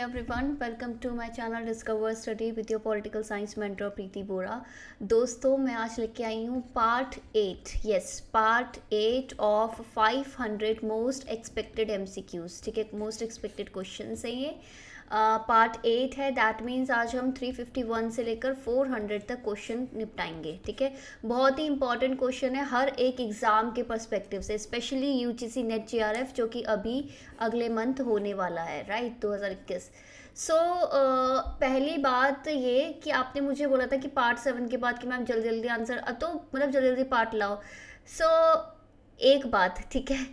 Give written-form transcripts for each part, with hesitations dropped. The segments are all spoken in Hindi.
everyone, welcome to my channel Discover Study with your political science mentor प्रीति बोरा। दोस्तों मैं आज लेके आई हूँ part 8, yes part 8 of 500 most expected MCQs। ठीक है, मोस्ट एक्सपेक्टेड क्वेश्चन है ये। पार्ट 8 है, दैट मीन्स आज हम 351 से लेकर 400 तक क्वेश्चन निपटाएंगे। ठीक है, बहुत ही इंपॉर्टेंट क्वेश्चन है हर एक एग्ज़ाम के पर्सपेक्टिव से, स्पेशली UGC नेट JRF जो कि अभी अगले मंथ होने वाला है, राइट, 2021। सो पहली बात ये कि आपने मुझे बोला था कि पार्ट 7 के बाद कि मैम जल्दी जल्दी आंसर, तो मतलब जल्दी जल्दी पार्ट लाओ। सो एक बात, ठीक है,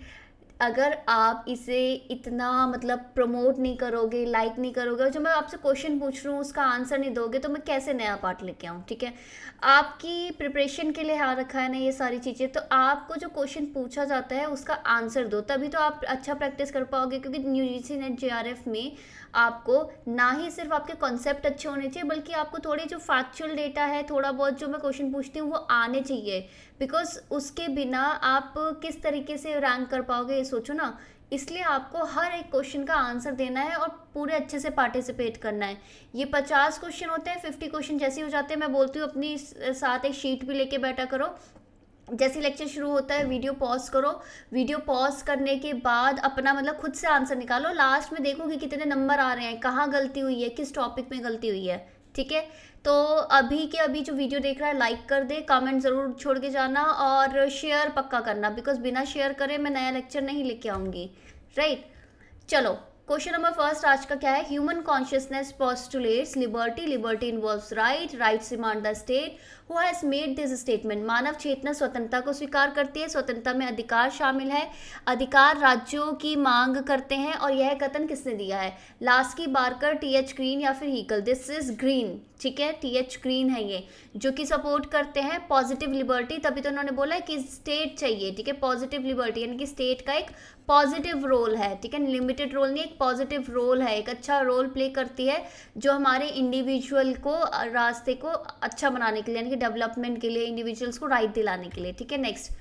अगर आप इसे इतना मतलब प्रमोट नहीं करोगे, लाइक नहीं करोगे, और जो मैं आपसे क्वेश्चन पूछ रहा हूँ उसका आंसर नहीं दोगे, तो मैं कैसे नया पार्ट लेके आऊँ। ठीक है, आपकी प्रिपरेशन के लिए हाँ रखा है ना ये सारी चीज़ें, तो आपको जो क्वेश्चन पूछा जाता है उसका आंसर दो, तभी तो आप अच्छा प्रैक्टिस कर पाओगे। क्योंकि UGC नेट JRF में आपको ना ही सिर्फ आपके कॉन्सेप्ट अच्छे होने चाहिए, बल्कि आपको थोड़े जो फैक्चुअल डेटा है, थोड़ा बहुत जो मैं क्वेश्चन पूछती हूँ वो आने चाहिए। बिकॉज उसके बिना आप किस तरीके से रैंक कर पाओगे ये सोचो ना। इसलिए आपको हर एक क्वेश्चन का आंसर देना है और पूरे अच्छे से पार्टिसिपेट करना है। ये 50 क्वेश्चन होते हैं, 50 क्वेश्चन जैसे हो जाते हैं, मैं बोलती हूँ अपनी साथ एक शीट भी लेके बैठा करो। जैसे लेक्चर शुरू होता है वीडियो पॉज करो, वीडियो पॉज करने के बाद अपना मतलब खुद से आंसर निकालो, लास्ट में देखो कि कितने नंबर आ रहे हैं, कहाँ गलती हुई है, किस टॉपिक में गलती हुई है। ठीक है, तो अभी के अभी जो वीडियो देख रहा है लाइक कर दे, कमेंट ज़रूर छोड़ के जाना और शेयर पक्का करना, बिकॉज बिना शेयर करे मैं नया लेक्चर नहीं लेके आऊँगी, राइट। चलो, क्वेश्चन नंबर फर्स्ट आज का क्या है। Human consciousness postulates liberty, liberty involves right, rights demand the state who has made this statement. मानव चेतना स्वतंत्रता को स्वीकार करती है, स्वतंत्रता में अधिकार शामिल है, अधिकार राज्यों की मांग करते हैं, और यह कथन किसने दिया है। लास्की, बार्कर, TH ग्रीन या फिर हीकल। दिस इज ग्रीन, ठीक है, TH ग्रीन है ये, जो कि सपोर्ट करते हैं पॉजिटिव लिबर्टी। तभी तो उन्होंने बोला है कि स्टेट चाहिए, ठीक है, पॉजिटिव लिबर्टी, यानी कि स्टेट का एक पॉजिटिव रोल है, ठीक है, लिमिटेड रोल नहीं, एक पॉजिटिव रोल है, एक अच्छा रोल प्ले करती है जो हमारे इंडिविजुअल को रास्ते को अच्छा बनाने के लिए, यानी कि डेवलपमेंट के लिए, इंडिविजुअल्स को राइट दिलाने के लिए। ठीक है, next,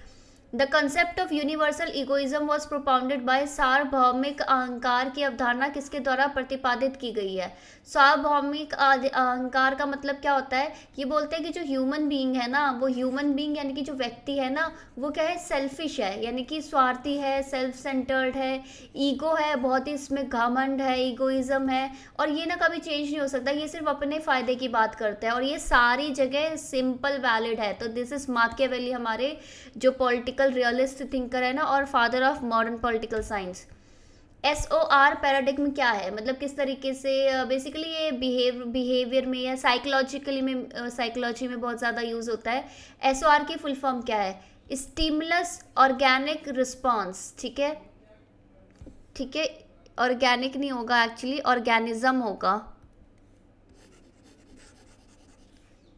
the concept of universal egoism was propounded bye. सार्वभौमिक अहंकार की अवधारणा किसके द्वारा प्रतिपादित की गई है। सार्वभौमिक अहंकार का मतलब क्या होता है, ये बोलते हैं कि जो ह्यूमन बीइंग है ना, वो ह्यूमन बीइंग यानी कि जो व्यक्ति है ना, वो क्या है, सेल्फिश है, यानी कि स्वार्थी है, सेल्फ सेंटर्ड है, ईगो है, बहुत ही इसमें घमंड है, ईगोइज्म है, और ये ना कभी चेंज नहीं हो सकता, ये सिर्फ अपने फ़ायदे की बात करता है, और ये सारी जगह सिंपल वैलिड है। तो दिस इज माकियावेली, हमारे जो पॉलिटिकल रियलिस्ट थिंकर है ना, और father of modern political science. SOR paradigm क्या है, मतलब किस तरीके से बेसिकली ये बिहेवियर में या साइकोलॉजिकली में, साइकोलॉजी में बहुत ज़्यादा यूज़ होता है। SOR की फुल फॉर्म क्या है, स्टिमुलस ऑर्गेनिक रिस्पॉन्स। ठीक है, ठीक है, ऑर्गेनिक नहीं होगा, एक्चुअली ऑर्गेनिज्म होगा।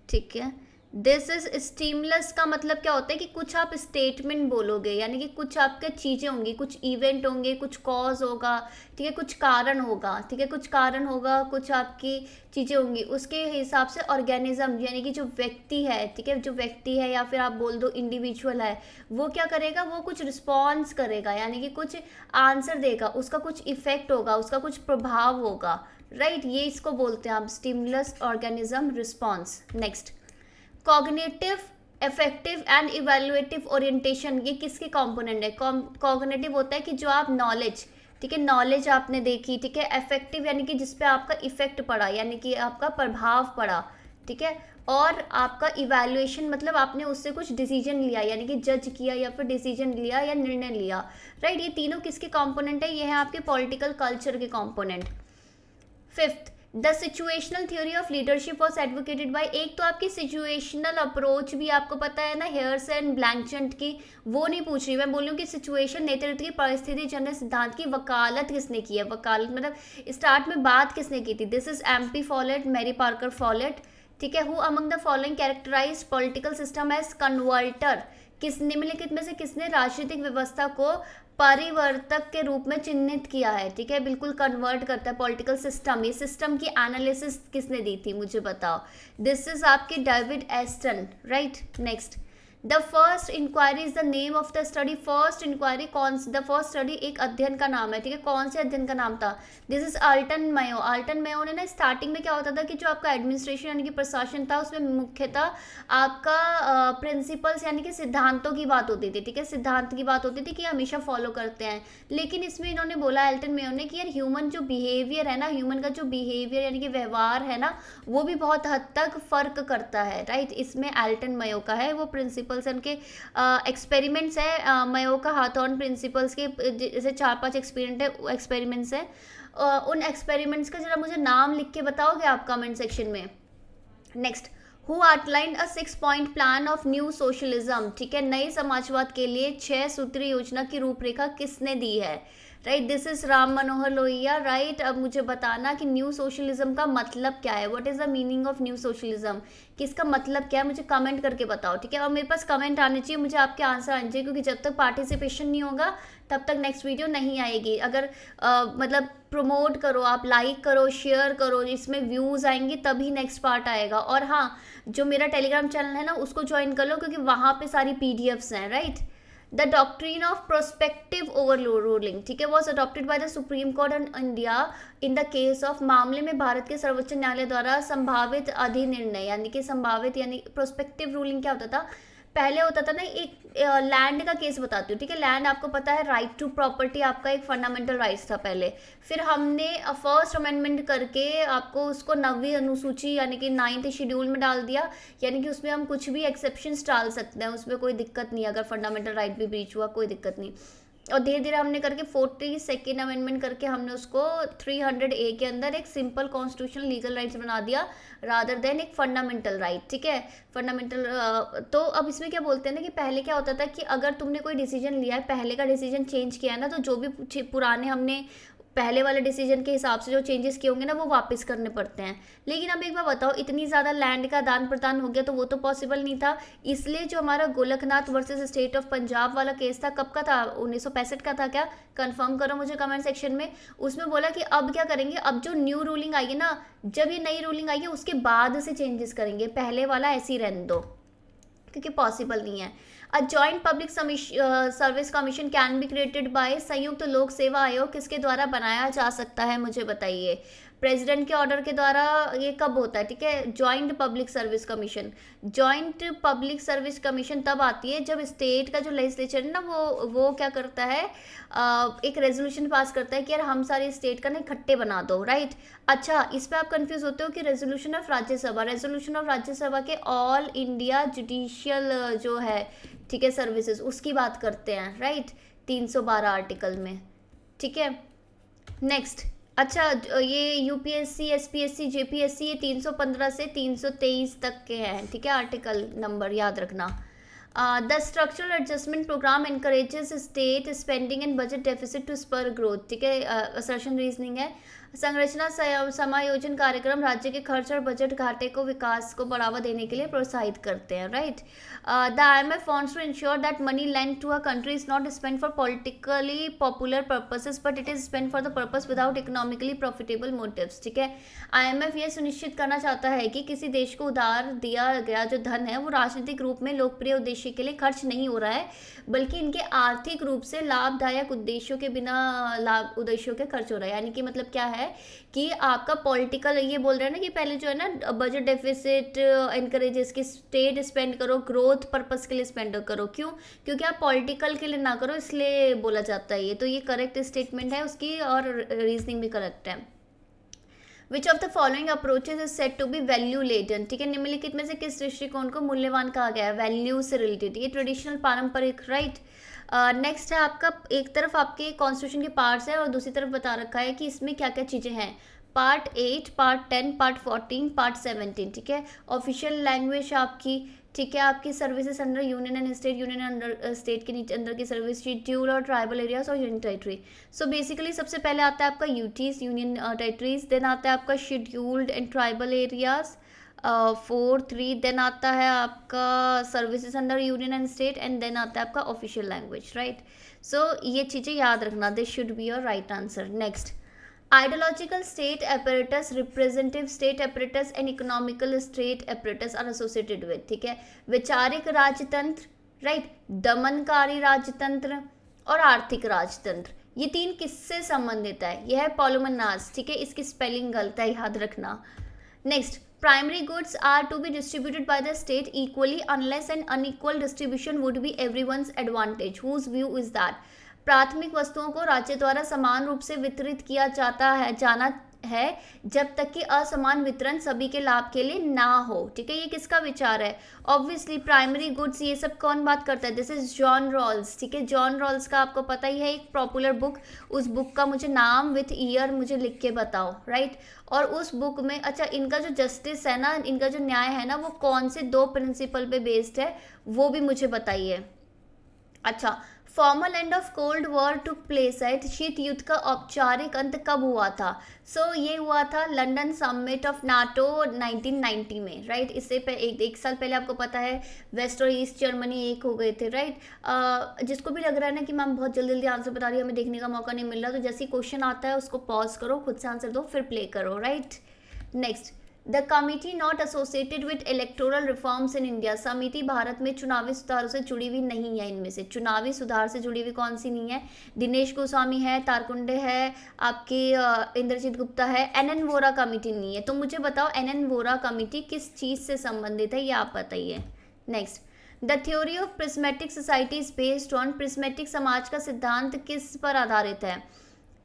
ठीक है, दिस इज स्टिमुलस का मतलब क्या होता है कि कुछ आप स्टेटमेंट बोलोगे, यानी कि कुछ आपके चीज़ें होंगी, कुछ इवेंट होंगे, कुछ कॉज होगा, ठीक है, कुछ कारण होगा, ठीक है, कुछ कारण होगा, कुछ आपकी चीज़ें होंगी, उसके हिसाब से ऑर्गेनिज्म यानी कि जो व्यक्ति है, ठीक है, जो व्यक्ति है या फिर आप बोल दो इंडिविजुअल है, वो क्या करेगा, वो कुछ रिस्पॉन्स करेगा, यानी कि कुछ आंसर देगा, उसका कुछ इफेक्ट होगा, उसका कुछ प्रभाव होगा, राइट, ये इसको बोलते हैं आप stimulus organism response. Next, cognitive, effective and evaluative orientation, ये किसके कंपोनेंट है। कॉग्निटिव होता है कि जो आप नॉलेज, ठीक है, नॉलेज आपने देखी, ठीक है, इफेक्टिव यानी कि जिस पे आपका इफेक्ट पड़ा, यानी कि आपका प्रभाव पड़ा, ठीक है, और आपका इवैल्यूएशन मतलब आपने उससे कुछ डिसीजन लिया, यानी कि जज किया या फिर डिसीजन लिया या निर्णय लिया, राइट। ये तीनों किसके कंपोनेंट है, ये है आपके पॉलिटिकल कल्चर के component. Fifth, the situational theory of leadership was advocated by. एक तो आपकी सिचुएशनल अप्रोच भी आपको पता है ना, हेयर्स एंड ब्लैंकचट की, वो नहीं पूछ रही मैं, बोल रही हूँ कि सिचुएशन नेतृत्व की परिस्थिति जन्य सिद्धांत की वकालत किसने की है। वकालत मतलब स्टार्ट में बात किसने की थी। This is MP Follett, Mary Parker Follett, ठीक है। Who among the following characterize political system as converter, किस निम्नलिखित में से किसने राजनीतिक व्यवस्था को परिवर्तक के रूप में चिन्हित किया है, ठीक है, बिल्कुल कन्वर्ट करता है पॉलिटिकल सिस्टम। ये सिस्टम की एनालिसिस किसने दी थी मुझे बताओ। दिस इज आपके David Easton, right. Next, the first inquiry is the name of the study. First inquiry कौन सी, द फर्स्ट स्टडी एक अध्ययन का नाम है, ठीक है, कौन से अध्ययन का नाम था? This is Alton Mayo. Alton Mayo ने ना स्टार्टिंग में क्या होता था कि जो आपका एडमिनिस्ट्रेशन यानी कि प्रशासन था उसमें मुख्यतः आपका प्रिंसिपल्स यानी कि सिद्धांतों की बात होती थी, ठीक है, सिद्धांत की बात होती थी कि हमेशा फॉलो करते हैं। लेकिन इसमें इन्होंने बोला अल्टन मेयो ने कि यार ह्यूमन जो बिहेवियर है ना, ह्यूमन का जो बिहेवियर यानी कि व्यवहार है ना, वो भी बहुत हद तक फर्क करता है, राइट। इसमें अल्टन मेयो का है वो प्रिंसिपल्स के एक्सपेरिमेंट्स है, मयो का हाथॉर्न प्रिंसिपल्स के जैसे 4-5 एक्सपेरिमेंट्स है। उन एक्सपेरिमेंट्स का जरा मुझे नाम लिख के बताओगे आप कमेंट सेक्शन में। Next, who outlined a 6-point plan of new socialism, ठीक है, नए समाजवाद के लिए 6 सूत्री योजना की रूपरेखा किसने दी है? Right, this is Ram Manohar Lohia, right. अब मुझे बताना कि न्यू सोशलिज्म का मतलब क्या है, what is the meaning of new socialism, कि इसका मतलब क्या है, मुझे कमेंट करके बताओ, ठीक है। और मेरे पास कमेंट आने चाहिए, मुझे आपके आंसर आने चाहिए, क्योंकि जब तक पार्टिसिपेशन नहीं होगा तब तक नेक्स्ट वीडियो नहीं आएगी। अगर मतलब प्रमोट करो, आप लाइक करो, शेयर करो, इसमें व्यूज़ आएंगे तभी नेक्स्ट पार्ट आएगा। और हाँ, जो मेरा टेलीग्राम चैनल है ना उसको ज्वाइन कर लो, क्योंकि वहाँ पे सारी PDFs हैं, right. The doctrine of prospective over ruling, ठीक है, was adopted by the supreme court in India in the case of, मामले में भारत के सर्वोच्च न्यायालय द्वारा संभावित अधिनिर्णय, यानी कि संभावित यानी प्रोस्पेक्टिव रूलिंग क्या होता था? पहले होता था ना, एक लैंड का केस बताती हूँ, ठीक है। लैंड आपको पता है राइट टू प्रॉपर्टी आपका एक फंडामेंटल राइट्स था पहले। फिर हमने फर्स्ट अमेंडमेंट करके आपको उसको 9वीं अनुसूची यानी कि 9th शेड्यूल में डाल दिया, यानी कि उसमें हम कुछ भी एक्सेप्शंस डाल सकते हैं, उसमें कोई दिक्कत नहीं। अगर फंडामेंटल राइट भी ब्रीच हुआ कोई दिक्कत नहीं। और धीरे धीरे हमने करके 42nd अमेंडमेंट करके हमने उसको 300A के अंदर एक सिंपल कॉन्स्टिट्यूशनल लीगल राइट्स बना दिया रादर देन एक फंडामेंटल राइट, ठीक है, फंडामेंटल। तो अब इसमें क्या बोलते हैं ना कि पहले क्या होता था कि अगर तुमने कोई डिसीजन लिया है, पहले का डिसीजन चेंज किया है ना, तो जो भी पुराने हमने पहले वाले डिसीजन के हिसाब से जो चेंजेस किए होंगे ना वो वापस करने पड़ते हैं। लेकिन अब एक बार बताओ, इतनी ज़्यादा लैंड का दान प्रदान हो गया तो वो तो पॉसिबल नहीं था। इसलिए जो हमारा Golaknath versus state of Punjab वाला केस था, कब का था? 1965 का था क्या? कंफर्म करो मुझे कमेंट सेक्शन में। उसमें बोला कि अब क्या करेंगे, अब जो न्यू रूलिंग आई है ना, जब ये नई रूलिंग आई है उसके बाद से चेंजेस करेंगे, पहले वाला ऐसे ही रहने दो, क्योंकि पॉसिबल नहीं है। A joint public service commission can be created by, संयुक्त लोक सेवा आयोग किसके द्वारा बनाया जा सकता है, मुझे बताइए। प्रेसिडेंट के ऑर्डर के द्वारा। ये कब होता है, ठीक है, joint public service commission. Joint public service commission तब आती है जब स्टेट का जो लेजिस्लेचर है ना वो क्या करता है, एक रेजोल्यूशन पास करता है कि यार हम सारे स्टेट का ना इकट्ठे बना दो, राइट। अच्छा, इस पे आप कंफ्यूज होते हो कि रेजोल्यूशन ऑफ राज्यसभा के ऑल इंडिया जुडिशियल जो है, ठीक है, सर्विसेज, उसकी बात करते हैं, राइट, 312 आर्टिकल में, ठीक है। नेक्स्ट, अच्छा, ये UPSC, SPSC, JPSC ये 315 से 323 तक के हैं, ठीक है, आर्टिकल नंबर याद रखना। The structural adjustment programme encourages state spending and budget deficit to spur growth, ठीक है, असर्शन रीजनिंग है। संरचना समायोजन कार्यक्रम राज्य के खर्च और बजट घाटे को विकास को बढ़ावा देने के लिए प्रोत्साहित करते हैं, right. The IMF wants to ensure that money lent to a country is not spent for politically popular purposes but it is spent for the purpose without economically profitable motives, ठीक है। IMF ये सुनिश्चित करना चाहता है कि किसी देश को उधार दिया गया जो धन है वो राजनीतिक रूप में लोकप्रिय उद्देश्य के लिए खर्च नहीं हो रहा है, बल्कि इनके आर्थिक रूप से लाभदायक उद्देश्यों के बिना लाभ उद्देश्यों के खर्च हो रहा है। यानी कि मतलब क्या है कि आपका पॉलिटिकल, ये बोल रहे हैं ना कि पहले जो है ना बजट डेफिसिट एनकरेजेस कि स्टेट स्पेंड करो, ग्रोथ पर्पस के लिए स्पेंड करो। क्यों? क्योंकि आप पॉलिटिकल के लिए ना करो, इसलिए बोला जाता है ये। तो ये करेक्ट स्टेटमेंट है उसकी और रीजनिंग भी करेक्ट है। Which of the following approaches is set to be value laden, ठीक है, निम्नलिखित में से किस दृष्टिकोण को मूल्यवान कहा गया है? वैल्यू से रिलेटेड, ये ट्रेडिशनल पारंपरिक, राइट। नेक्स्ट है आपका, एक तरफ आपके कॉन्स्टिट्यूशन के पार्ट्स है और दूसरी तरफ बता रखा है कि इसमें क्या क्या चीज़ें हैं। पार्ट 8, पार्ट 10, पार्ट 14, पार्ट 17, ठीक है। ऑफिशियल लैंग्वेज आपकी, ठीक है, आपकी services under union and state, union under state के नीचे अंदर की सर्विस, शेड्यूल और ट्राइबल एरियाज और यूनियन टेरिटरी। सो बेसिकली सबसे पहले आता है आपका यूटीज, यूनियन टेरिटरीज, देन आता है आपका scheduled and tribal areas 4-3, then आता है आपका services under union and state, and then आता है आपका ऑफिशियल लैंग्वेज, राइट। सो ये चीज़ें याद रखना, this should be your right answer. Next, ideological state apparatus, representative state apparatus and economical state apparatus are associated with, ठीक है। वैचारिक राजतंत्र, राइट। दमनकारी राजतंत्र और आर्थिक राजतंत्र, ये तीन किससे संबंधित है? यह है पॉलोमनास, ठीक है, इसकी स्पेलिंग गलत है, याद रखना। Next, primary goods are to be distributed by the state equally unless an unequal distribution would be everyone's advantage, whose view is that? प्राथमिक वस्तुओं को राज्य द्वारा समान रूप से वितरित किया जाना है जब तक कि असमान वितरण सभी के लाभ के लिए ना हो, ठीक है। ये किसका विचार है? ऑब्वियसली प्राइमरी गुड्स, ये सब कौन बात करता है? दिस इज जॉन रॉल्स, ठीक है। जॉन रॉल्स का आपको पता ही है, एक पॉपुलर बुक, उस बुक का मुझे नाम विथ ईयर मुझे लिख के बताओ, राइट। और उस बुक में, अच्छा, इनका जो जस्टिस है ना, इनका जो न्याय है ना, वो कौन से 2 प्रिंसिपल पे बेस्ड है, वो भी मुझे बताइए। अच्छा, formal end of cold war took place at, शीत युद्ध का औपचारिक अंत कब हुआ था? सो ये हुआ था लंदन समिट ऑफ नाटो 1990 में, राइट। इससे एक साल पहले आपको पता है वेस्ट और ईस्ट जर्मनी एक हो गए थे, राइट। जिसको भी लग रहा है ना कि मैम बहुत जल्दी जल्दी आंसर बता रही है, हमें देखने का मौका नहीं मिल रहा, तो जैसे ही क्वेश्चन आता है उसको पॉज करो, खुद से आंसर दो, फिर प्ले करो, right. Next, the committee not associated with electoral reforms in India, समिति भारत में चुनावी सुधारों से जुड़ी हुई नहीं है। इनमें से चुनावी सुधार से जुड़ी हुई कौन सी नहीं है? दिनेश गोस्वामी है, तारकुंडे है, आपकी इंद्रजीत गुप्ता है, एनएन वोरा कमेटी नहीं है। तो मुझे बताओ एनएन वोरा कमेटी किस चीज़ से संबंधित है, ये आप बताइए। Next, the theory of prismatic society is based on, prismatic समाज का सिद्धांत किस पर आधारित है?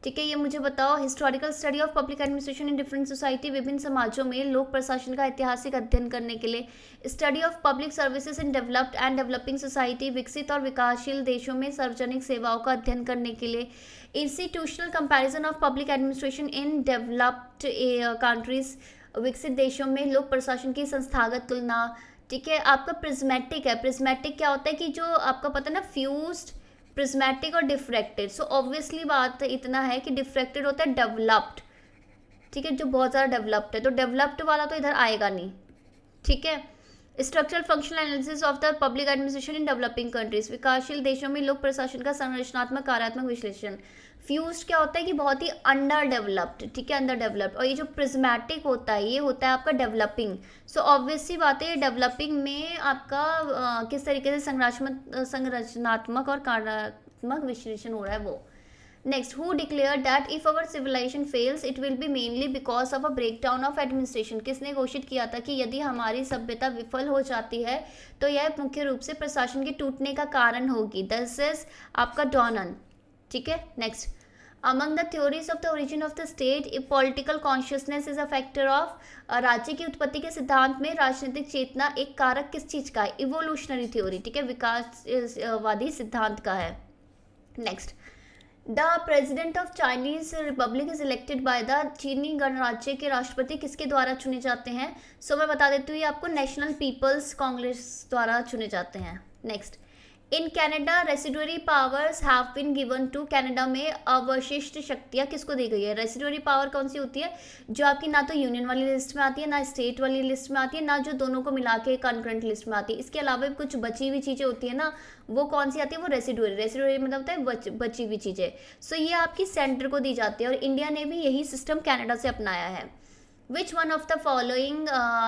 ठीक है, ये मुझे बताओ। Historical study of public administration in different society, विभिन्न समाजों में लोक प्रशासन का ऐतिहासिक अध्ययन करने के लिए। Study of public services in developed and developing society, विकसित और विकासशील देशों में सार्वजनिक सेवाओं का अध्ययन करने के लिए। Institutional comparison of public administration in developed countries, विकसित देशों में लोक प्रशासन की संस्थागत तुलना। ठीक है, आपका प्रिज्मेटिक है। प्रिज्मेटिक क्या होता है कि जो आपका पता है ना, फ्यूज्ड, प्रिज्मेटिक और डिफ्रैक्टेड। सो ऑब्वियसली बात इतना है कि डिफ्रैक्टेड होता है डेवलप्ड, ठीक है, जो बहुत ज़्यादा डेवलप्ड है, तो डेवलप्ड वाला तो इधर आएगा नहीं, ठीक है। Structural functional analysis of the public administration in developing countries, विकासशील देशों में लोक प्रशासन का संरचनात्मक कार्यात्मक विश्लेषण। फ्यूज्ड क्या होता है कि बहुत ही अंडर डेवलप्ड, ठीक है, अंडर डेवलप्ड। और ये जो प्रिज्मेटिक होता है, ये होता है आपका डेवलपिंग। सो ऑब्वियसली बात है, डेवलपिंग में आपका किस तरीके से संरचनात्मक और कार्यात्मक विश्लेषण हो रहा है वो। Next, who declare that if our civilisation fails it will be mainly because of a breakdown of administration, किसने घोषित किया था कि यदि हमारी सभ्यता विफल हो जाती है तो यह मुख्य रूप से प्रशासन के टूटने का कारण होगी। दिस इज आपका डॉनन, ठीक है। Next, among the theories of the origin of the state, political consciousness is a factor of, राज्य की उत्पत्ति के सिद्धांत में राजनीतिक चेतना एक कारक किस चीज का है? इवोल्यूशनरी थ्योरी, ठीक है, विकासवादी सिद्धांत का है। Next, the president of Chinese Republic is elected by the, चीनी गणराज्य के राष्ट्रपति किसके द्वारा चुने जाते हैं? सो मैं बता देती हूँ आपको, नेशनल पीपल्स कांग्रेस द्वारा चुने जाते हैं। Next, in Canada residuary powers have been given to, Canada में अवशिष्ट शक्तियाँ किसको दी गई है? रेसिडुअरी पावर कौन सी होती है? जो आपकी ना तो यूनियन वाली लिस्ट में आती है, ना स्टेट वाली लिस्ट में आती है, ना जो दोनों को मिला के कंकरेंट लिस्ट में आती है। इसके अलावा भी कुछ बची हुई चीज़ें होती है ना, वो कौन सी आती है? वो रेसिडुअरी। रेसिडुअरी मतलब होता है बची हुई चीज़ें। सो ये आपकी सेंटर को दी जाती है, और इंडिया ने भी यही सिस्टम कैनेडा से अपनाया है। विच one of the following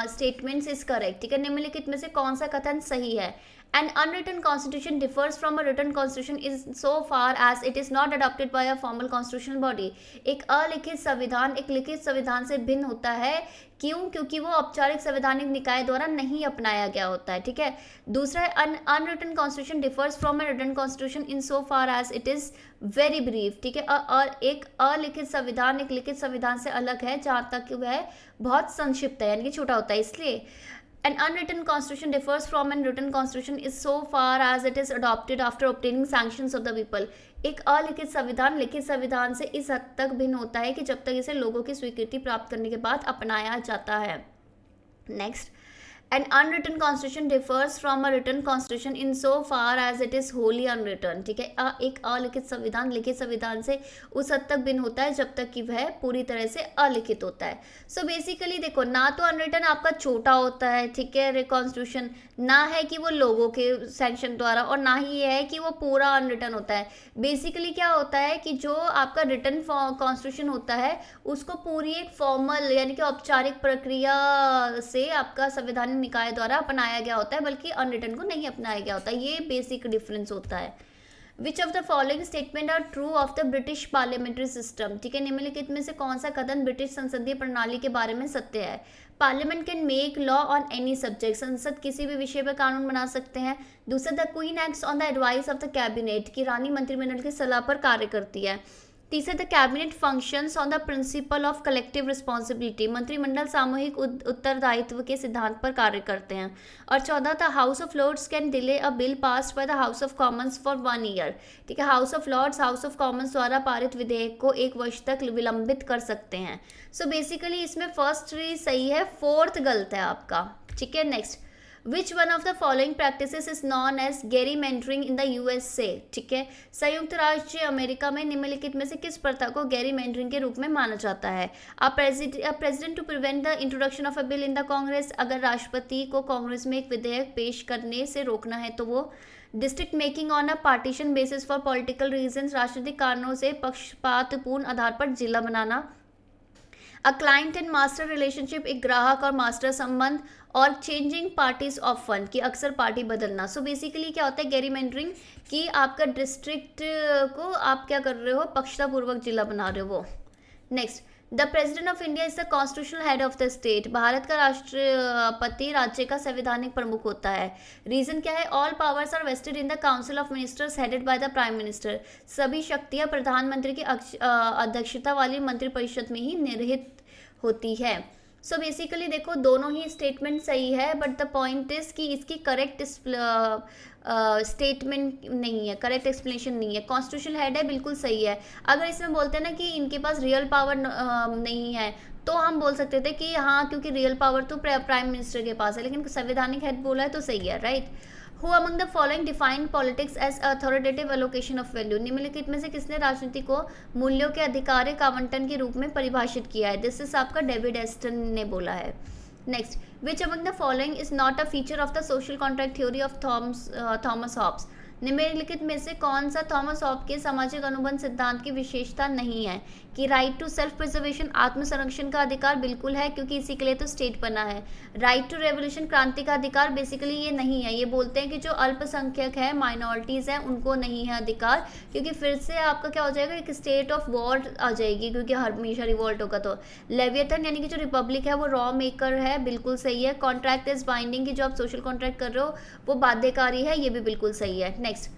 statements is correct, ठीक है, निम्नलिखित में से कौन सा कथन सही है? An unwritten constitution differs from a written constitution in so far as it is not adopted by a formal constitutional body. एक अलिखित संविधान एक लिखित संविधान से भिन्न होता है। क्यों? क्योंकि वो औपचारिक संवैधानिक निकाय द्वारा नहीं अपनाया गया होता है, ठीक है। दूसरा है, unwritten constitution differs from a written constitution in so far as it is very brief, ठीक है। और एक अलिखित संविधान एक लिखित संविधान से अलग है जहाँ तक वह बहुत संक्षिप्त है, यानी कि छोटा होता है। इसलिए An unwritten constitution differs from an written constitution is so far as it is adopted after obtaining sanctions of the people. एक अलिखित संविधान लिखित संविधान से इस हद तक भिन्न होता है कि जब तक इसे लोगों की स्वीकृति प्राप्त करने के बाद अपनाया जाता है। Next, An unwritten constitution differs from a written constitution in so far as it is wholly unwritten, ठीक है। एक अलिखित संविधान लिखित संविधान से उस हद तक भिन्न होता है जब तक कि वह पूरी तरह से अलिखित होता है। सो बेसिकली देखो, ना तो अनरिटन आपका छोटा होता है, ठीक है, कॉन्स्टिट्यूशन, ना है कि वो लोगों के सैंक्शन द्वारा, और ना ही ये है कि वो पूरा अनरिटन होता है। बेसिकली क्या होता है कि जो आपका रिटन कॉन्स्टिट्यूशन होता है उसको पूरी एक फॉर्मल यानी कि औपचारिक प्रक्रिया से आपका संवैधानिक निकाय द्वारा अपनाया गया होता है, बल्कि अनरिटन को नहीं अपनाया गया होता है। ये बेसिक डिफरेंस होता है। Which of the following statement are true of the British parliamentary system, ठीक है, निम्नलिखित में से कौन सा कथन ब्रिटिश संसदीय प्रणाली के बारे में सत्य है। Parliament can make law on any subject, संसद किसी भी विषय पर कानून बना सकते हैं। दूसरा, the queen acts on the advice of the cabinet, की रानी मंत्रिमंडल की सलाह पर कार्य करती है। तीसरा, the cabinet functions on the principle of collective responsibility, मंत्रिमंडल सामूहिक उत्तरदायित्व के सिद्धांत पर कार्य करते हैं। और चौदह, the House of Lords can delay a bill passed by the House of Commons for 1 year, ठीक है, House of Lords House of Commons द्वारा पारित विधेयक को 1 वर्ष तक विलंबित कर सकते हैं। सो बेसिकली इसमें फर्स्ट सही है, फोर्थ गलत है आपका, ठीक है। Next, which one of the following practices is known as gerrymandering in the USA, ठीक है, संयुक्त राज्य अमेरिका में निम्नलिखित में से किस प्रथा को गेरीमेंटरिंग के रूप में माना जाता है। President to prevent the introduction of a bill in the Congress, अगर राष्ट्रपति को कांग्रेस में एक विधेयक पेश करने से रोकना है तो वो। District making on a partition basis for political reasons, राजनीतिक कारणों से पक्षपातपूर्ण आधार पर जिला बनाना। A client and master relationship, एक ग्राहक और मास्टर संबंध। और चेंजिंग पार्टीज ऑफ फंड, की अक्सर पार्टी बदलना। सो बेसिकली क्या होता है गेरीमेंटरिंग, कि आपका डिस्ट्रिक्ट को आप क्या कर रहे हो, पक्षतापूर्वक जिला बना रहे हो वो। Next, the president of India is the constitutional head of the state, Bharat का राष्ट्रपति राज्य का संवैधानिक प्रमुख होता है। रीजन क्या है, all powers are vested in the council of ministers headed by the prime minister, सभी शक्तियां प्रधानमंत्री की अध्यक्षता वाली मंत्रिपरिषद में ही निहित होती है। सो बेसिकली देखो दोनों ही स्टेटमेंट सही है, बट द पॉइंट इज कि इसकी करेक्ट स्टेटमेंट नहीं है, करेक्ट एक्सप्लेनेशन नहीं है। कॉन्स्टिट्यूशनल हेड है, बिल्कुल सही है। अगर इसमें बोलते हैं ना कि इनके पास रियल पावर नहीं है, तो हम बोल सकते थे कि हाँ क्योंकि रियल पावर तो प्राइम मिनिस्टर के पास है, लेकिन संवैधानिक हेड बोला है तो सही है, right. Who among the following define politics as authoritative allocation of value, निम्नलिखित में से किसने राजनीति को मूल्यों के आधिकारिक आवंटन के रूप में परिभाषित किया है। दिस इज आपका डेविड एस्टन ने बोला है। Next, which among the following is not a feature of the social contract theory of Thomas Hobbes, निम्नलिखित में से कौन सा थॉमस हॉब्स के सामाजिक अनुबंध सिद्धांत की विशेषता नहीं है। कि राइट टू सेल्फ प्रिजर्वेशन, आत्म संरक्षण का अधिकार, बिल्कुल है क्योंकि इसी के लिए तो स्टेट बना है। राइट टू रेवोल्यूशन, क्रांति का अधिकार, बेसिकली ये नहीं है। ये बोलते हैं कि जो अल्पसंख्यक है, माइनॉरिटीज़ हैं, उनको नहीं है अधिकार, क्योंकि फिर से आपका क्या हो जाएगा, एक स्टेट ऑफ वॉर आ जाएगी, क्योंकि हमेशा रिवॉल्ट होगा। तो लेवियथन यानी कि जो रिपब्लिक है वो रॉ मेकर है, बिल्कुल सही है। कॉन्ट्रैक्ट इज बाइंडिंग, की जो आप सोशल कॉन्ट्रैक्ट कर रहे हो वो बाध्यकारी है, ये भी बिल्कुल सही है। Next,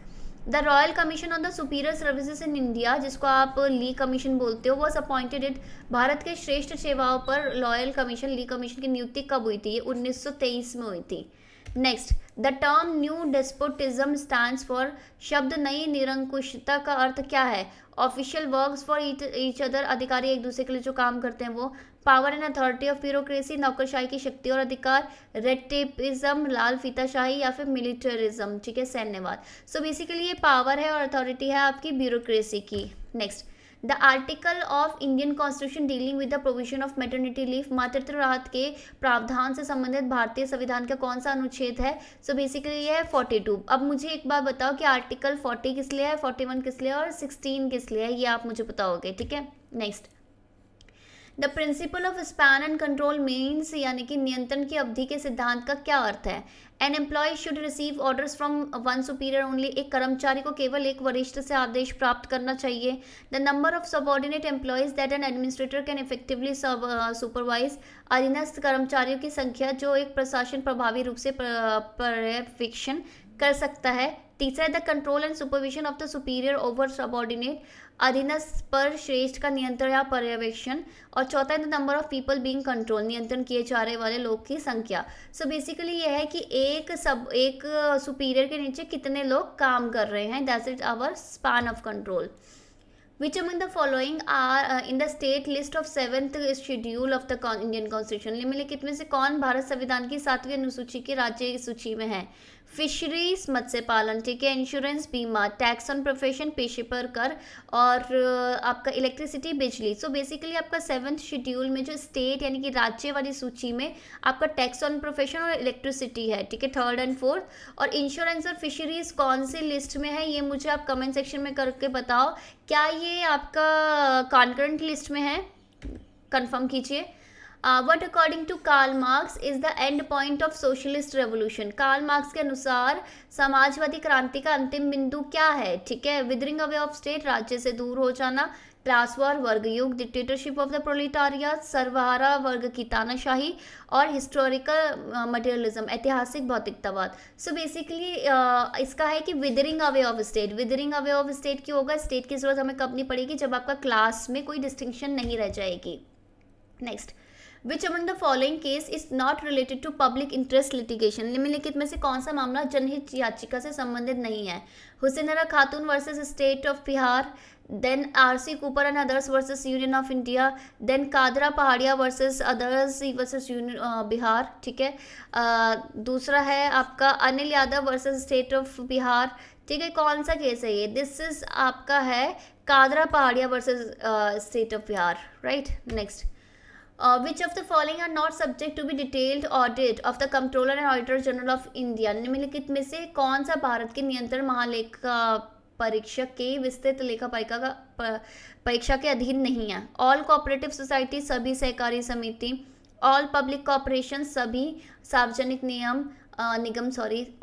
the royal commission on the superior services in India, जिसको आप ली कमीशन बोलते हो, वॉज अपॉइंटेड इट, भारत के श्रेष्ठ सेवाओं पर रॉयल कमीशन ली कमीशन की नियुक्ति कब हुई थी। ये 1923 में हुई थी। Next, the term new despotism stands for, शब्द नई निरंकुशता का अर्थ क्या है। Official works for each other, अधिकारी एक दूसरे के लिए जो काम करते हैं वो। Power and authority of bureaucracy, नौकरशाही की शक्ति और अधिकार। रेड टेपिज्म, लाल फीताशाही, या फिर मिलिटरिज्म, ठीक है, सैन्यवाद। सो बेसिकली ये पावर है और अथॉरिटी है आपकी ब्यूरोक्रेसी की। Next, the article of Indian constitution dealing with the provision of maternity leave, मातृत्व राहत के प्रावधान से संबंधित भारतीय संविधान का कौन सा अनुच्छेद है। सो बेसिकली ये है 42। अब मुझे एक बात बताओ कि आर्टिकल 40 किस लिए है, 41 किस लिए है और 16 किस लिए है, ये आप मुझे बताओगे, ठीक है। Next, the principle of span and control means, यानी कि नियंत्रण की अवधि के सिद्धांत का क्या अर्थ है। An employ should receive orders from one superior only, एक कर्मचारी को केवल एक वरिष्ठ से आदेश प्राप्त करना चाहिए। The number of subordinate employees that an administrator can effectively supervise, अधीनस्थ कर्मचारियों की संख्या जो एक प्रशासन प्रभावी रूप से पर्यवेक्षण कर सकता है। तीसरा, the control and supervision of the superior over subordinate, अधीनस्थ पर श्रेष्ठ का नियंत्रण या पर्यवेक्षण। और चौथा, the number of people being control, नियंत्रण किए जाने वाले लोग की संख्या। सो बेसिकली ये है कि एक सुपीरियर के नीचे कितने लोग काम कर रहे हैं, that's it our span of control. Which among the following are in the state list of 7th schedule of the Indian Constitution, निम्नलिखित में से कौन भारत संविधान की 7वीं अनुसूची के राज्य सूची में है। फिशरीज, मत्स्य पालन, ठीक है, इंश्योरेंस, बीमा, टैक्स ऑन प्रोफेशन, पेशे पर कर, और आपका इलेक्ट्रिसिटी, बिजली। सो बेसिकली आपका 7th शेड्यूल में जो स्टेट यानी कि राज्य वाली सूची में आपका टैक्स ऑन प्रोफेशन और इलेक्ट्रिसिटी है, ठीक है, 3rd and 4th। और इंश्योरेंस और फिशरीज कौन सी लिस्ट में है ये मुझे आप कमेंट सेक्शन में करके बताओ। क्या ये आपका कॉन्करेंट लिस्ट में है, कंफर्म कीजिए। What according to Karl Marx is the end point of socialist revolution? Karl Marx के अनुसार समाजवादी क्रांति का अंतिम बिंदु क्या है? ठीक है, विदरिंग अवे ऑफ स्टेट, राज्य से दूर हो जाना, क्लास वॉर, वर्ग युग, डिक्टेटरशिप ऑफ द प्रोलेटारिया, सर्वहारा वर्ग की तानाशाही, और हिस्टोरिकल मटेरियलिज्म, ऐतिहासिक भौतिकतावाद. सो बेसिकली इसका है कि withering away of state. Withering away of state क्यों होगा? स्टेट की जरूरत हमें कब नहीं पड़ेगी? जब आपका क्लास में कोई डिस्टिंक्शन नहीं रह जाएगी. Next, which among the following case is not related to public interest litigation? निम्नलिखित में से कौन सा मामला जनहित याचिका से संबंधित नहीं है? Hussainara Khatoon versus state of Bihar, then R C Cooper and others versus Union of India, then Kadra Pahadia versus others versus Bihar. ठीक है, दूसरा है आपका Anil Yadav versus state of Bihar. ठीक है, कौन सा केस है ये? दिस इज आपका है Kadra Pahadia versus state of Bihar. Right. Next, which of the following are not subject to be detailed audit of the Comptroller and Auditor General of India? निम्नलिखित में से कौन सा भारत के नियंत्रण महालेखा परीक्षक के विस्तृत लेखा परीक्षा के अधीन नहीं है? ऑल कोऑपरेटिव सोसाइटी, सभी सहकारी समिति, ऑल पब्लिक कॉर्पोरेशन, सभी सार्वजनिक निगम,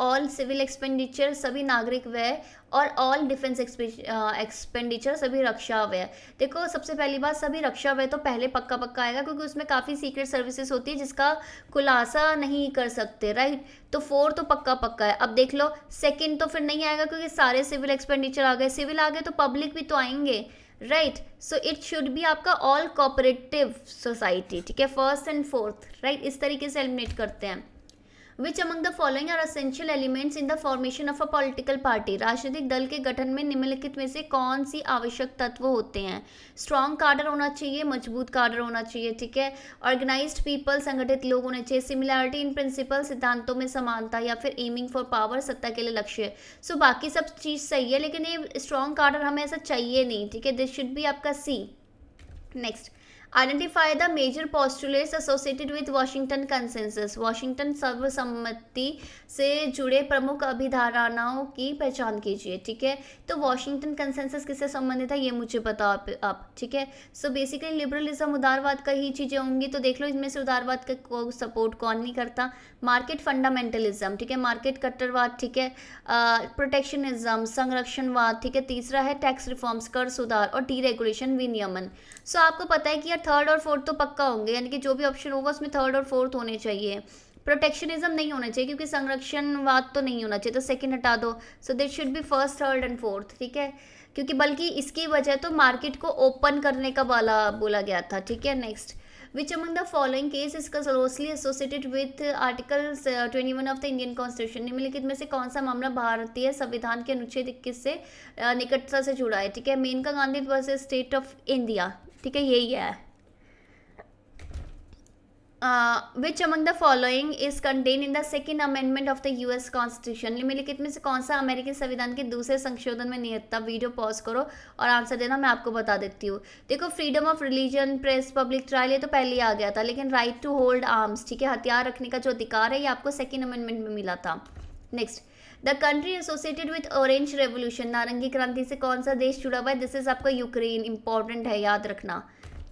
ऑल सिविल एक्सपेंडिचर, सभी नागरिक व्यय, और ऑल डिफेंस एक्सपेंडिचर, सभी रक्षा व्यय. देखो, सबसे पहली बात, सभी रक्षा व्यय तो पहले पक्का पक्का आएगा, क्योंकि उसमें काफ़ी सीक्रेट सर्विसेज होती है जिसका खुलासा नहीं कर सकते. राइट. तो 4 तो पक्का पक्का है. अब देख लो, सेकंड तो फिर नहीं आएगा, क्योंकि सारे सिविल एक्सपेंडिचर आ गए. सिविल आ गए तो पब्लिक भी तो आएंगे. Right. So it should be आपका ऑल कोऑपरेटिव सोसाइटी. ठीक है, फर्स्ट एंड फोर्थ. राइट. इस तरीके से एलिमिनेट करते हैं. Which among the following are essential elements in the formation of a political party? राजनीतिक दल के गठन में निम्नलिखित में से कौन सी आवश्यक तत्व होते हैं? स्ट्रॉन्ग काडर होना चाहिए, मजबूत काडर होना चाहिए. ठीक है, ऑर्गेनाइज्ड पीपल, संगठित लोग होने चाहिए, सिमिलैरिटी इन प्रिंसिपल, सिद्धांतों में समानता, या फिर एमिंग फॉर पावर, सत्ता के लिए लक्ष्य. सो बाकी सब चीज़ सही है, लेकिन ये स्ट्रॉन्ग काडर हमें ऐसा चाहिए नहीं. ठीक है, दिस शुड बी आपका C. Next, identify the major postulates associated with Washington consensus. Washington सर्वसम्मति से जुड़े प्रमुख अभिधारणाओं की पहचान कीजिए. ठीक है, तो वॉशिंगटन कंसेंसस किससे संबंधित है ये मुझे बताओ आप. ठीक है, सो बेसिकली लिबरलिज्म, उदारवाद का ही चीज़ें होंगी. तो देख लो, इसमें से उदारवाद का को सपोर्ट कौन नहीं करता? Market fundamentalism. ठीक है, मार्केट कट्टरवाद. ठीक है, प्रोटेक्शनिज्म, संरक्षणवाद. ठीक है, तीसरा है टैक्स रिफॉर्म्स, कर सुधार, और डीरेगुलेशन, विनियमन. सो आपको पता है कि यार थर्ड और फोर्थ तो पक्का होंगे, यानी कि जो भी ऑप्शन होगा उसमें थर्ड और फोर्थ होने चाहिए. प्रोटेक्शनिज्म नहीं होना चाहिए, क्योंकि संरक्षणवाद तो नहीं होना चाहिए, तो सेकंड हटा दो. So this should B first, third and fourth. ठीक है, क्योंकि बल्कि इसकी वजह तो मार्केट को ओपन करने का बोला गया था. ठीक है. Next, which among the following case is closely associated with article 21 of the Indian constitution? निम्नलिखित में से कौन सा मामला भारतीय संविधान के अनुच्छेद 21 से निकटता से जुड़ा है? ठीक है, Maneka Gandhi versus state of India. ठीक है, यही है. Which among the following is contain in the second amendment of the US constitution? निम्नलिखित में से कौन सा अमेरिकी संविधान के दूसरे संशोधन में निहित था? वीडियो पॉज करो और आंसर देना, मैं आपको बता देती हूँ. देखो, freedom of religion, press, public trial, ये तो पहले ही आ गया था, लेकिन राइट टू होल्ड आर्म्स, ठीक है, हथियार रखने का जो अधिकार है, ये आपको सेकेंड अमेंडमेंट में मिला था. Next, the country associated with orange revolution, नारंगी क्रांति से कौन सा देश जुड़ा हुआ है? दिस इज आपका यूक्रेन. इंपॉर्टेंट है, याद रखना.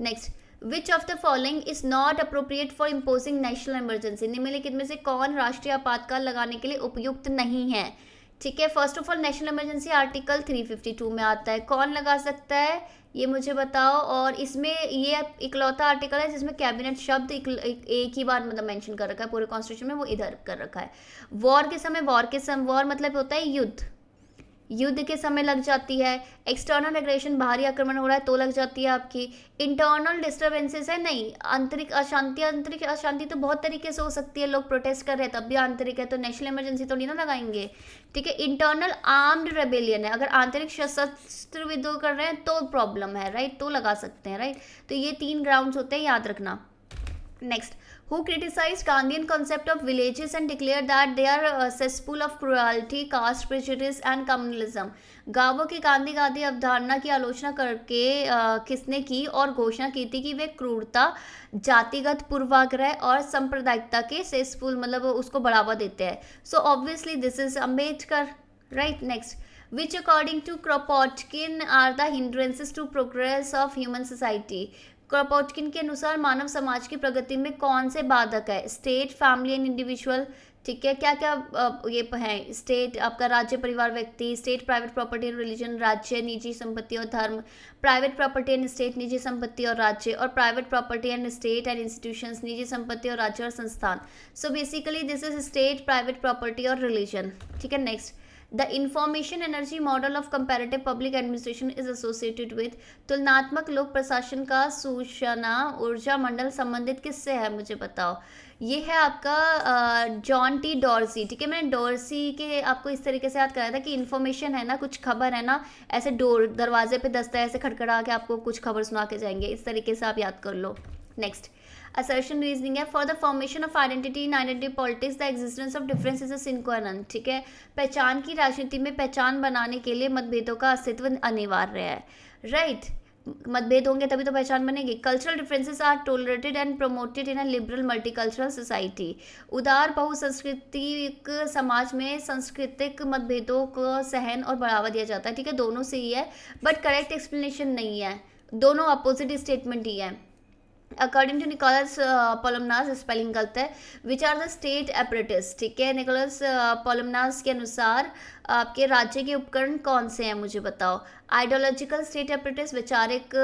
Next, which of the following is not appropriate for imposing national emergency? निम्नलिखित में से कौन राष्ट्रीय आपातकाल लगाने के लिए उपयुक्त नहीं है? ठीक है, first of all national emergency article 352 में आता है. कौन लगा सकता है ये मुझे बताओ. और इसमें ये इकलौता आर्टिकल है जिसमें कैबिनेट शब्द एक ही बार मतलब मेंशन कर रखा है पूरे कॉन्स्टिट्यूशन में, वो इधर कर रखा है. वॉर के समय, वॉर मतलब होता है युद्ध के समय लग जाती है. एक्सटर्नल एग्रेशन, बाहरी आक्रमण हो रहा है तो लग जाती है आपकी. इंटरनल डिस्टर्बेंसेस है, नहीं. आंतरिक अशांति तो बहुत तरीके से हो सकती है, लोग प्रोटेस्ट कर रहे हैं तब भी आंतरिक है, तो नेशनल इमरजेंसी तो नहीं ना लगाएंगे. ठीक है, इंटरनल आर्म्ड रेबेलियन है, अगर आंतरिक सशस्त्र विद्रोह कर रहे हैं तो प्रॉब्लम है. राइट, तो लगा सकते हैं. राइट, तो ये 3 ग्राउंड्स होते हैं, याद रखना. Next, who criticized Gandhian concept of villages and declared that they are a cesspool of cruelty, caste prejudice and communalism? गांवों की गांधी अवधारणा की आलोचना करके किसने की और घोषणा की थी कि वे क्रूरता, जातिगत पूर्वाग्रह और सांप्रदायिकता के सेसफुल मतलब उसको बढ़ावा देते हैं. So obviously this is Ambedkar. Right. Next, which according to Kropotkin are the hindrances to progress of human society? क्रपोटकिन के अनुसार मानव समाज की प्रगति में कौन से बाधक है? स्टेट, फैमिली एंड इंडिविजुअल, ठीक है। क्या क्या ये है? स्टेट आपका राज्य, परिवार, व्यक्ति। State, private property and religion, राज्य, निजी संपत्ति और धर्म। प्राइवेट प्रॉपर्टी एंड स्टेट, निजी संपत्ति और राज्य। और private property and state and institutions, निजी संपत्ति और राज्य और संस्थान। So basically this is state, private property और रिलीजन, ठीक है। Next, the information energy model of comparative public administration is associated with, तुलनात्मक लोक प्रशासन का सूचना ऊर्जा मंडल संबंधित किससे है? मुझे बताओ। ये है आपका जॉन टी डॉर्सी, ठीक है। मैंने डॉर्सी के आपको इस तरीके से याद कराया था कि इन्फॉर्मेशन है ना, कुछ खबर है ना, ऐसे डोर दरवाजे पे दस्ता ऐसे खड़खड़ा के आपको कुछ खबर सुना के जाएंगे, इस तरीके से आप याद कर लो। नेक्स्ट, असर्शन रीजनिंग है, for the formation of identity in identity politics the existence of difference is a sine qua non, ठीक है। पहचान की राजनीति में पहचान बनाने के लिए मतभेदों का अस्तित्व अनिवार्य है, राइट। मतभेद होंगे तभी तो पहचान बनेगी। Cultural differences are tolerated and promoted in a liberal multicultural society, उदार बहुसंस्कृतिक समाज में सांस्कृतिक मतभेदों को सहन और बढ़ावा दिया जाता है, ठीक है। दोनों से ही है, बट करेक्ट एक्सप्लेनेशन नहीं है, दोनों अपोजिट स्टेटमेंट ही है। According to Nicholas Polmanas, spelling गलत है, which are the state apparatus, ठीक है। निकोलस पोलमनास के अनुसार आपके राज्य के उपकरण कौन से हैं? मुझे बताओ। आइडियोलॉजिकल स्टेट एपरेटिस, वैचारिक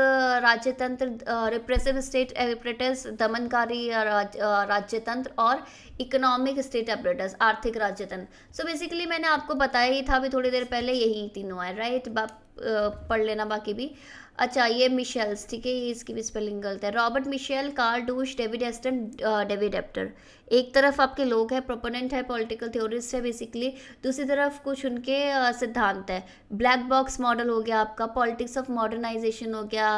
राज्य तंत्र, रिप्रेसिव स्टेट एपरेटिस, दमनकारी राज्य तंत्र, और इकोनॉमिक स्टेट एपरेटिस, आर्थिक राज्य तंत्र। सो बेसिकली मैंने आपको बताया ही था अभी थोड़ी देर पहले, यही तीनों है, राइट। पढ़ लेना बाकी भी। अच्छा, ये मिशेल्स, ठीक है, ये इसकी भी स्पेलिंग गलत है। Robert Mitchell, Karl Deutsch, David Easton, David Apter. एक तरफ आपके लोग हैं, प्रोपोनेंट है, पॉलिटिकल थ्योरिस्ट है बेसिकली, दूसरी तरफ कुछ उनके सिद्धांत है। ब्लैक बॉक्स मॉडल हो गया आपका, पॉलिटिक्स ऑफ मॉडर्नाइजेशन हो गया,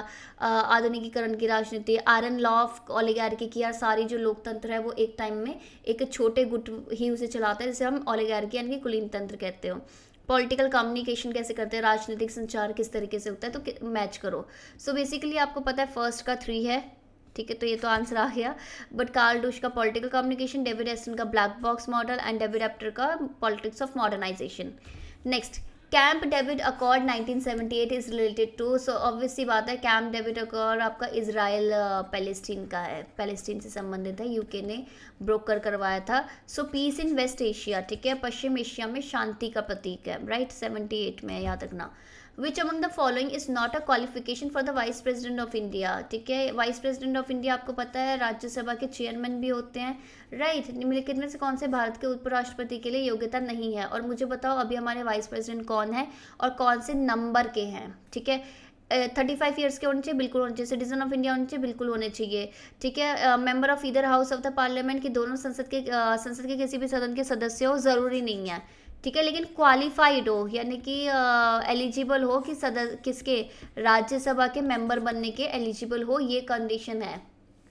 आधुनिकीकरण की राजनीति, आयरन लॉ ऑफ ओलिगार्की की, यार सारी जो लोकतंत्र है वो एक टाइम में एक छोटे गुट ही उसे चलाता है, जिसे हम ओलिगार्की यानी कि कुलीन तंत्र कहते हो। पॉलिटिकल कम्युनिकेशन कैसे करते हैं, राजनीतिक संचार किस तरीके से होता है, तो मैच करो। सो बेसिकली आपको पता है फर्स्ट का 3 है, ठीक है, तो ये तो आंसर आ गया। बट कार्ल डूश का पॉलिटिकल कम्युनिकेशन, डेविड एस्टन का black box model and David Apter का politics of modernisation. Next, Camp David accord 1978 is related to, so obvious सी बात है कैंप डेविड अकॉर्ड आपका इजराइल पैलेस्टीन का है, पैलेस्टीन से संबंधित है, यूके ने ब्रोकर करवाया था। सो पीस इन वेस्ट एशिया, ठीक है, पश्चिम एशिया में शांति का प्रतीक है, राइट। 78 में याद रखना। विच among the following is not a qualification for the vice president of India, ठीक है। वाइस प्रेसिडेंट ऑफ इंडिया आपको पता है राज्यसभा के चेयरमैन भी होते हैं, राइट। निम्नलिखित में से कौन से भारत के उपराष्ट्रपति के लिए योग्यता नहीं है? और मुझे बताओ अभी हमारे वाइस प्रेसिडेंट कौन है और कौन से नंबर के हैं, ठीक है। 35 ईयर्स के होने चाहिए, बिल्कुल होने चाहिए। सिटीजन ऑफ इंडिया होने चाहिए, बिल्कुल होने चाहिए, ठीक है। Member of either house of the parliament, की दोनों संसद के किसी भी सदन के सदस्य हो, ज़रूरी नहीं है, ठीक है। लेकिन क्वालिफाइड हो यानी कि एलिजिबल हो कि किसके राज्यसभा के मेंबर बनने के एलिजिबल हो, ये कंडीशन है,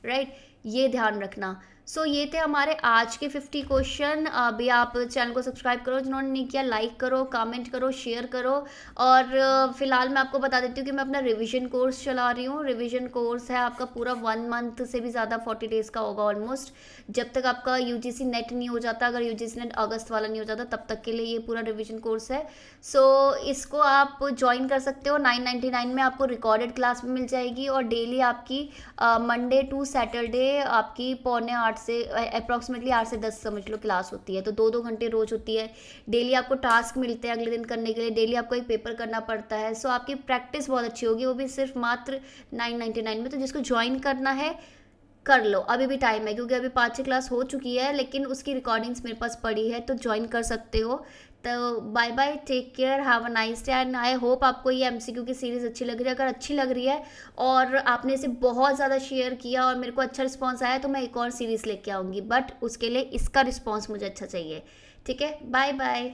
राइट। ये ध्यान रखना। सो ये थे हमारे आज के 50 क्वेश्चन। अभी आप चैनल को सब्सक्राइब करो जिन्होंने नहीं किया, लाइक करो, कमेंट करो, शेयर करो। और फिलहाल मैं आपको बता देती हूँ कि मैं अपना रिवीजन कोर्स चला रही हूँ। रिवीजन कोर्स है आपका पूरा 1 मंथ से भी ज़्यादा, 40 डेज़ का होगा ऑलमोस्ट, जब तक आपका यूजीसी नेट नहीं हो जाता। अगर यूजीसी नेट अगस्त वाला नहीं हो जाता तब तक के लिए ये पूरा रिवीजन कोर्स है। सो इसको आप ज्वाइन कर सकते हो। 999 में आपको रिकॉर्डेड क्लास भी मिल जाएगी और डेली आपकी मंडे टू सैटरडे आपकी 7:45 से अप्रॉक्सीमेटली 8 से 10 समझ लो क्लास होती है। तो 2-2 घंटे रोज होती है। डेली आपको टास्क मिलते हैं अगले दिन करने के लिए, डेली आपको एक पेपर करना पड़ता है। सो आपकी प्रैक्टिस बहुत अच्छी होगी, वो भी सिर्फ मात्र 999 में। तो जिसको ज्वाइन करना है कर लो, अभी भी टाइम है, क्योंकि अभी 5-6 क्लास हो चुकी है लेकिन उसकी रिकॉर्डिंग्स मेरे पास पड़ी है, तो ज्वाइन कर सकते हो। तो bye bye, take care, have a nice day and I hope आपको ये एमसीक्यू की सीरीज़ अच्छी लग रही है। अगर अच्छी लग रही है और आपने इसे बहुत ज़्यादा शेयर किया और मेरे को अच्छा रिस्पॉन्स आया तो मैं एक और सीरीज़ लेके आऊँगी, बट उसके लिए इसका रिस्पॉन्स मुझे अच्छा चाहिए, ठीक है। Bye bye.